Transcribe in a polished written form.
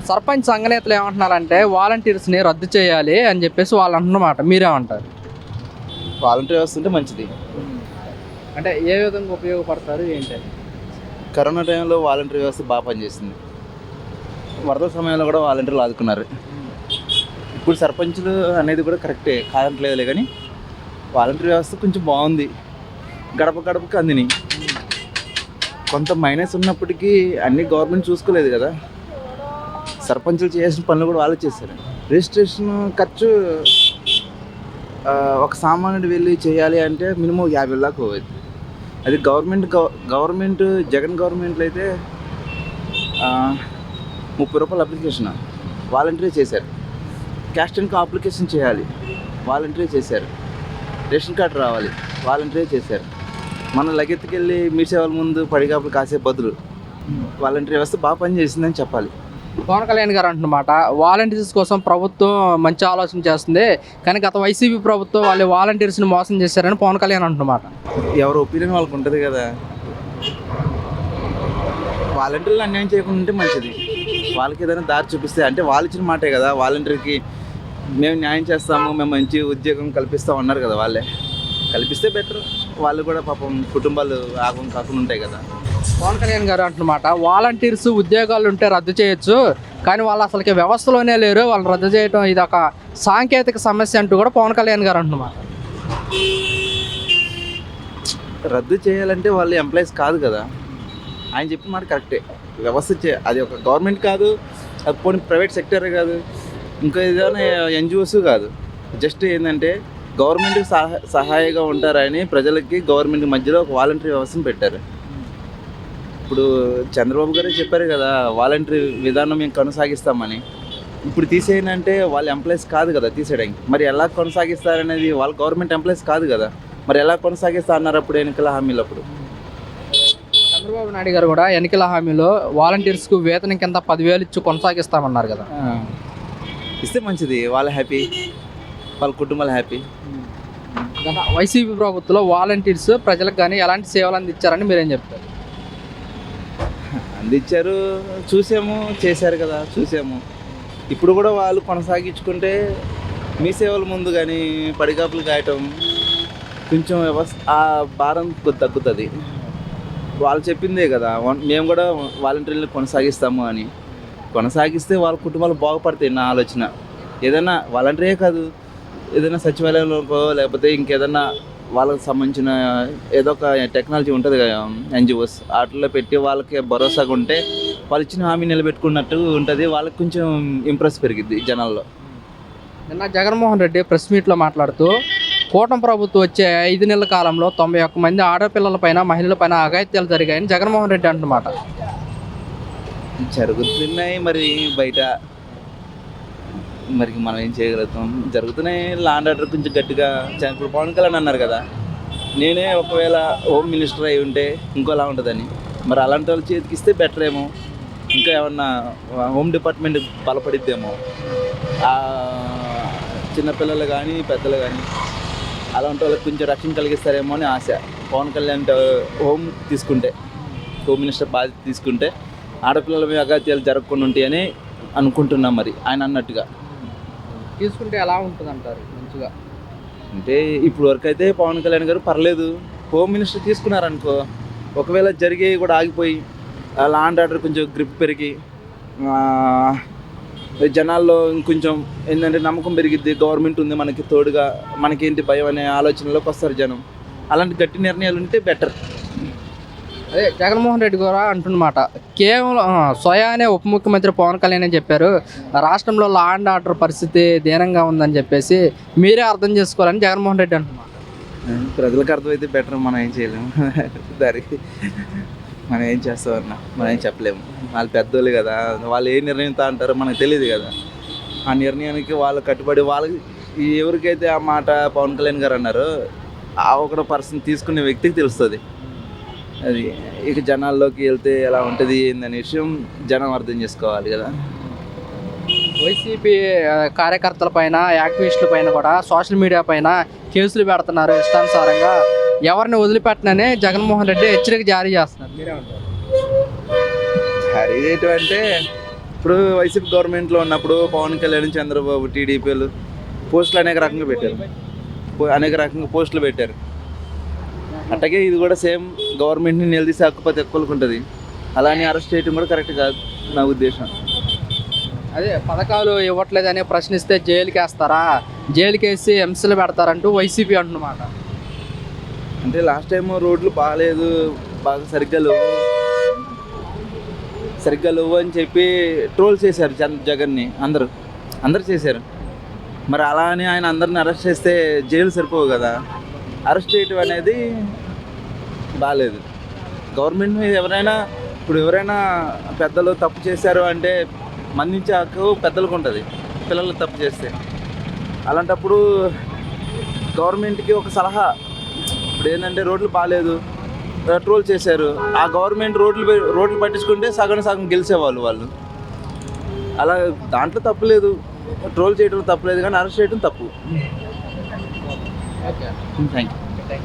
సర్పంచ్ సంఘ నేతలు ఏమంటున్నారంటే వాలంటీర్స్ని రద్దు చేయాలి అని చెప్పేసి వాళ్ళు అంటున్నమాట, మీరేమంటారు? వాలంటీర్ వ్యవస్థ ఉంటే మంచిది. అంటే ఏ విధంగా ఉపయోగపడతారు ఏంటి? కరోనా టైంలో వాలంటీర్ వ్యవస్థ బాగా పనిచేసింది. వరద సమయంలో కూడా వాలంటీర్లు ఆదుకున్నారు. ఇప్పుడు సర్పంచులు అనేది కూడా కరెక్టే, కాదంటలేదులే, కానీ వాలంటీర్ వ్యవస్థ కొంచెం బాగుంది. గడప గడపకి అందిని. కొంత మైనస్ ఉన్నప్పటికీ అన్ని గవర్నమెంట్ చూసుకోలేదు కదా. సర్పంచులు చేసిన పనులు కూడా వాళ్ళు చేశారు. రిజిస్ట్రేషన్ ఖర్చు ఒక సామాన్యుడు వెళ్ళి చేయాలి అంటే మినిమం 50 దాకా పోయింది. అది గవర్నమెంట్ జగన్ గవర్నమెంట్లో అయితే 30 రూపాయల అప్లికేషన్ వాలంటీర్ చేశారు. క్యాస్ట్ ఇన్కమ్ అప్లికేషన్ చేయాలి, వాలంటీర్ చేశారు. రేషన్ కార్డు రావాలి, వాలంటీర్ చేశారు. మన లగెత్తుకెళ్ళి మీ సేవల ముందు పడిగాపులు కాసే బదులు వాలంటీర్ వ్యవస్థ బాగా పనిచేసిందని చెప్పాలి. పవన్ కళ్యాణ్ గారు అంటున్నమాట, వాలంటీర్స్ కోసం ప్రభుత్వం మంచి ఆలోచన చేస్తుంది, కానీ గత వైసీపీ ప్రభుత్వం వాళ్ళు వాలంటీర్స్ని మోసం చేశారని పవన్ కళ్యాణ్ అంటున్నమాట. ఎవరి ఒపీనియన్ వాళ్ళకు ఉంటుంది కదా. వాలంటీర్లు అన్యాయం చేయకుండా ఉంటే మంచిది. వాళ్ళకి ఏదైనా దారి చూపిస్తే, అంటే వాళ్ళు ఇచ్చిన మాటే కదా, వాలంటీర్కి మేము న్యాయం చేస్తాము, మేము మంచి ఉద్యోగం కల్పిస్తాం అన్నారు కదా, వాళ్ళే కల్పిస్తే బెటర్. వాళ్ళు కూడా పాపం కుటుంబాలు ఆగం కాకుండా ఉంటాయి కదా. పవన్ కళ్యాణ్ గారు అంటున్నమాట, వాలంటీర్స్ ఉద్యోగాలు ఉంటే రద్దు చేయొచ్చు, కానీ వాళ్ళు అసలుకి వ్యవస్థలోనే లేరు, వాళ్ళు రద్దు చేయడం ఇది ఒక సాంకేతిక సమస్య అంటూ కూడా పవన్ కళ్యాణ్ గారు అంటున్నమాట. రద్దు చేయాలంటే వాళ్ళు ఎంప్లాయీస్ కాదు కదా. ఆయన చెప్పిన మాట కరెక్టే. వ్యవస్థ అది ఒక గవర్నమెంట్ కాదు, అది పోనీ ప్రైవేట్ సెక్టరే కాదు, ఇంకా ఏదైనా ఎన్జిఓస్ కాదు. జస్ట్ ఏంటంటే గవర్నమెంట్కి సహాయంగా ఉంటారని ప్రజలకి గవర్నమెంట్ మధ్యలో ఒక వాలంటరీ వ్యవస్థను పెట్టారు. ఇప్పుడు చంద్రబాబు గారే చెప్పారు కదా, వాలంటరీ విధానం మేము కొనసాగిస్తామని. ఇప్పుడు తీసేయనంటే వాళ్ళు ఎంప్లాయీస్ కాదు కదా తీసేయడానికి. మరి ఎలా కొనసాగిస్తారనేది, వాళ్ళు గవర్నమెంట్ ఎంప్లాయీస్ కాదు కదా, మరి ఎలా కొనసాగిస్తా అన్నారు అప్పుడు ఎన్నికల హామీలు. అప్పుడు చంద్రబాబు నాయుడు గారు కూడా ఎన్నికల హామీలో వాలంటీర్స్కు వేతనం కింద 10,000 ఇచ్చి కొనసాగిస్తామన్నారు కదా. ఇస్తే మంచిది, వాళ్ళ హ్యాపీ, వాళ్ళ కుటుంబాలు హ్యాపీ. గత వైసీపీ ప్రభుత్వంలో వాలంటీర్స్ ప్రజలకు కానీ ఎలాంటి సేవలు అందించారని మీరేం చెప్తారు? అందించారు, చూసాము, చేశారు కదా, చూసాము. ఇప్పుడు కూడా వాళ్ళు కొనసాగించుకుంటే మీ సేవల ముందు కానీ పడిగాపులు కాయటం కొంచెం ఆ భారం తగ్గుతుంది. వాళ్ళు చెప్పిందే కదా, మేము కూడా వాలంటీర్లు కొనసాగిస్తాము అని. కొనసాగిస్తే వాళ్ళ కుటుంబాలు బాగుపడతాయి నా ఆలోచన. ఏదైనా వాలంటీరే కాదు, ఏదైనా సచివాలయంలోకో లేకపోతే ఇంకేదన్నా వాళ్ళకి సంబంధించిన ఏదో ఒక టెక్నాలజీ ఉంటుంది కదా, ఎన్జిఓస్ వాటిల్లో పెట్టి వాళ్ళకి భరోసాగా ఉంటే వాళ్ళు ఇచ్చిన హామీ నిలబెట్టుకున్నట్టు ఉంటుంది. వాళ్ళకి కొంచెం ఇంప్రెస్ పెరిగిద్ది జనాల్లో. నిన్న జగన్మోహన్ రెడ్డి ప్రెస్ మీట్లో మాట్లాడుతూ, కూటమి ప్రభుత్వం వచ్చే 5 నెలల కాలంలో 91 మంది ఆడపిల్లలపైన మహిళలపైన అఘాయిత్యాలు జరిగాయని జగన్మోహన్ రెడ్డి అంటున్నమాట. జరుగుతున్నాయి మరి బయట, మరి మనం ఏం చేయగలుగుతాం. జరుగుతున్నాయి. లా అండ్ ఆర్డర్ కొంచెం గట్టిగా ఇప్పుడు పవన్ కళ్యాణ్ అన్నారు కదా, నేనే ఒకవేళ హోమ్ మినిస్టర్ అయి ఉంటే ఇంకోలా ఉంటుందని. మరి అలాంటి వాళ్ళు చేతికిస్తే బెటర్ ఏమో, ఇంకా ఏమన్నా హోమ్ డిపార్ట్మెంట్ బలపడిద్దేమో. చిన్నపిల్లలు కానీ పెద్దలు కానీ అలాంటి వాళ్ళకి కొంచెం రక్షణ కలిగిస్తారేమో అని ఆశ. పవన్ కళ్యాణ్ హోమ్ మినిస్టర్ బాధ్యత తీసుకుంటే ఆడపిల్లల మీద అఘాత్యాలు జరగకుండా ఉంటాయని అనుకుంటున్నాం. మరి ఆయన అన్నట్టుగా తీసుకుంటే ఎలా ఉంటుంది అంటారు మంచిగా? అంటే ఇప్పుడు వరకు అయితే పవన్ కళ్యాణ్ గారు పర్లేదు. హోమ్ మినిస్టర్ తీసుకున్నారనుకో, ఒకవేళ జరిగేవి కూడా ఆగిపోయి లా అండ్ ఆర్డర్ కొంచెం గ్రిప్ పెరిగి జనాల్లో ఇంకొంచెం ఏంటంటే నమ్మకం పెరిగిద్ది, గవర్నమెంట్ ఉంది మనకి తోడుగా, మనకేంటి భయం అనే ఆలోచనలోకి వస్తారు జనం. అలాంటి గట్టి నిర్ణయాలు ఉంటే బెటర్. అదే జగన్మోహన్ రెడ్డి కూడా అంటున్నమాట, కేవలం స్వయానే ఉప ముఖ్యమంత్రి పవన్ కళ్యాణ్ చెప్పారు, రాష్ట్రంలో లా అండ్ ఆర్డర్ పరిస్థితి దీనంగా ఉందని చెప్పేసి మీరే అర్థం చేసుకోవాలని జగన్మోహన్ రెడ్డి అంటున్నారు. ప్రజలకు అర్థమైతే బెటర్, మనం ఏం చేయలేము. దానికి మనం ఏం చేస్తామన్నా మనం ఏం చెప్పలేము. వాళ్ళు పెద్దోళ్ళు కదా, వాళ్ళు ఏ నిర్ణయంతో అంటారో మనకు తెలియదు కదా. ఆ నిర్ణయానికి వాళ్ళు కట్టుబడి, వాళ్ళకి ఎవరికైతే ఆ మాట పవన్ కళ్యాణ్ గారు అన్నారో ఆ ఒక పర్సన్ తీసుకునే వ్యక్తికి తెలుస్తుంది. అది ఇక జనాల్లోకి వెళ్తే ఎలా ఉంటుంది ఏందనే విషయం జనం అర్థం చేసుకోవాలి కదా. వైసీపీ కార్యకర్తల పైన, యాక్టివిస్టుల పైన కూడా సోషల్ మీడియా పైన కేసులు పెడుతున్నారు ఇష్టానుసారంగా. ఎవరిని వదిలిపెట్టనని జగన్మోహన్ రెడ్డి హెచ్చరిక జారీ చేస్తున్నారు. జారీ చేయటం అంటే ఇప్పుడు వైసీపీ గవర్నమెంట్లో ఉన్నప్పుడు పవన్ కళ్యాణ్, చంద్రబాబు, టీడీపీలు పోస్టులు అనేక రకంగా పెట్టారు, అనేక రకంగా పోస్టులు పెట్టారు. అట్లాగే ఇది కూడా సేమ్ గవర్నమెంట్ని నిలదీసి హక్కుపతి ఎక్కువలకు ఉంటుంది. అలానే అరెస్ట్ చేయడం కూడా కరెక్ట్ కాదు నా ఉద్దేశం. అదే పథకాలు ఇవ్వట్లేదని ప్రశ్నిస్తే జైలుకి వేస్తారా, జైలుకి వేసి హింసలు పెడతారంటూ వైసీపీ అంటున్నమాట. అంటే లాస్ట్ టైం రోడ్లు బాగాలేదు, బాగా సరిగ్గా లేవు అని చెప్పి ట్రోల్ చేశారు జగన్ని అందరూ చేశారు. మరి అలా అని ఆయన అందరిని అరెస్ట్ చేస్తే జైలు సరిపోవు కదా. అరెస్ట్ చేయటం అనేది బాగాలేదు. గవర్నమెంట్ మీద ఎవరైనా పెద్దలు తప్పు చేశారు అంటే మన్నించే హక్కు పెద్దలకు ఉంటుంది, పిల్లలు తప్పు చేస్తే. అలాంటప్పుడు గవర్నమెంట్కి ఒక సలహా, ఇప్పుడు ఏంటంటే రోడ్లు బాగాలేదు, ట్రోల్ చేశారు, ఆ గవర్నమెంట్ రోడ్లు పట్టించుకుంటే సగం గెలిచేవాళ్ళు వాళ్ళు. అలా దాంట్లో తప్పులేదు, ట్రోల్ చేయడం తప్పులేదు, కానీ అరెస్ట్ చేయడం తప్పు. Thank you.